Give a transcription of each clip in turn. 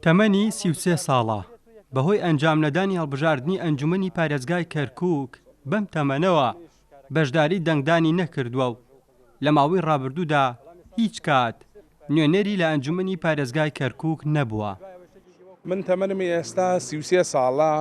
تەمەنی 33 ساڵە بەهۆی ئەنجام نەدانی هەڵبژاردننی ئەنجومەنی پارێزگای کەرکووک بەم تەمەنەوە بەشداری دەنگدانی نەکردووە و لە ماوەی ڕابردوودا هیچ کات نوێنەری لە ئەنجومەنی پارێزگای کەرکووک نەبووە. من تەمەنمی ئێستا 33 ساڵە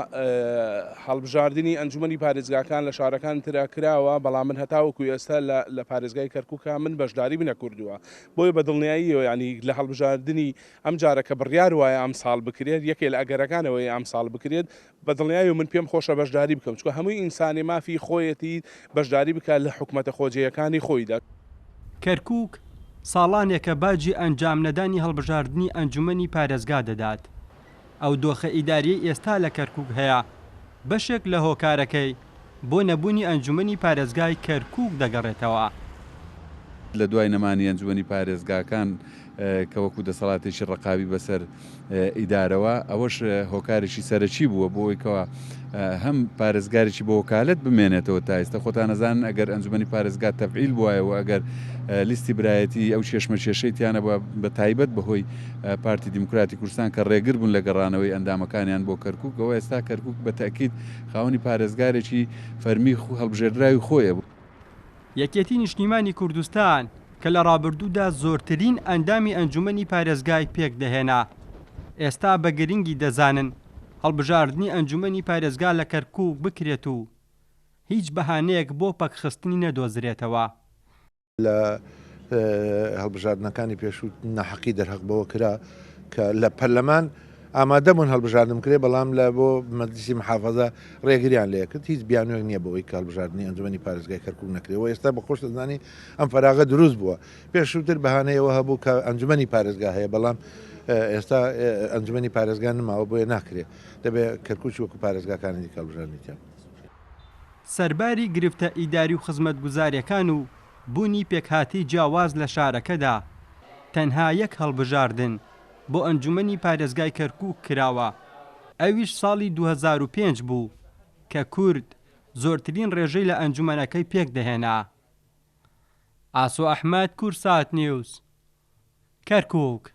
هەڵبژاردننی ئەنجومەنی پارێزگاکان لە شارەکان ترا کراوە، بەڵام من هەتاوەکو ئێستا لە پارێزگای کەرکووکە من بەشداری بنەکردووە، بۆی بە دڵنیاییەوە ینی لە هەڵبژاردننی ئەم جارەکە بڕیار وایە ئەم ساڵ بکرێت، یەکێ لە ئەگەرەکانەوەی ئەم ساڵ بکرێت، بە دڵنیایی و من پێم خۆشە بەشداری بکەم، چکە هەمووی ئینسانی مافی خۆیەتی بەشداری بکات لە حکومەتە خۆجیەکانی خۆیدا. کەرکووک ساڵانێکە باجی ئەنجام نەدانی هەڵبژاردننی ئەنجومەنی پارێزگا دەدات. ئەو دۆخە ئیداریە ئێستا لە کەرکووک هەیە بەشێک لە هۆکارەکەی بۆ نەبوونی ئەنجومەنی پارێزگای کەرکووک دەگەڕێتەوە. لە دوای نەمانی ئەنجومەنی پارێزگاکان کە وەکو دەسەڵاتێکی ڕقابی بەسەر ئیدارەوە ئەوەش هۆکارێکی سەرەکی بووە بۆ ئەوەیەوە هەم پارێزگارێکی بۆ وکالەت بمێنێتەوە تا ئێستا خۆتان نەزانن ئەگەر ئەنجومەنی پارێزگا تەفعیل بووایەوە ئەگەر لیستی برایەتی ئەو چێشمە کێشەی تیانە بە تایبەت بەهۆی پارتی دیموکراتی کوردستان کە ڕێگر بوون لە گەڕانەوەی ئەندامەکانیان بۆ کەرکووکەوە ئێستا کەرکووک بە تاکید خاوەنی پارێزگارێکی فەرمی هەڵبژێردراوی خۆیە بوو. یەکێتی نیشتیمانی کوردستان کە لە ڕابردوودا زۆرترین ئەندامی ئەنجومەنی پارێزگای پێک دەهێنا ئێستا بە گرنگی دەزانن هەڵبژاردننی ئەنجومەنی پارێزگا لە کەرکووک بکرێت و هیچ بەهانەیەک بۆ پەکخستنی نەدۆزرێتەوە. لە هەڵبژاردنەکانی پێشوو نەحەقی دەرهەق بەوە کرا کە لە پەرلەمان ئامادەبوون هەڵبژاردن کرێ، بەڵام لە بۆ مەجلیسی محافەزە ڕێگریان لێکرد، هیچ بیانوێک نییە بەوەی کە هەڵبژاردننی ئەنجومەنی پارێزگای کەرکووک نەکرێەوە. ئێستا بە خۆش دەزانی ئەم فەراغە دروست بووە، پێشووتر بەهانەیەوە هەبوو کە ئەنجومەنی پارێزگا هەیە، بەڵام ئێستا ئەنجومەنی پارێزگان نماوە بۆیە ناکرێت، دەبێت کەرکووک وەکو پارێزگاکانی دیکە هەڵبژاردنیان. سەرباری گرفتە ئیداری و خزمەتگوزاریەکان و بوونی پێکهاتی جیاواز لە شارەکەدا تەنها یەک هەڵبژاردن بۆ ئەنجومەنی پارێزگای کەرکووک کراوە، ئەویش ساڵی 2005 بوو کە کورد زۆرترین ڕێژەی لە ئەنجومەنەکەی پێک دەهێنا. ئاسۆ ئەحمەد، کورسات نیوز، کەرکووک.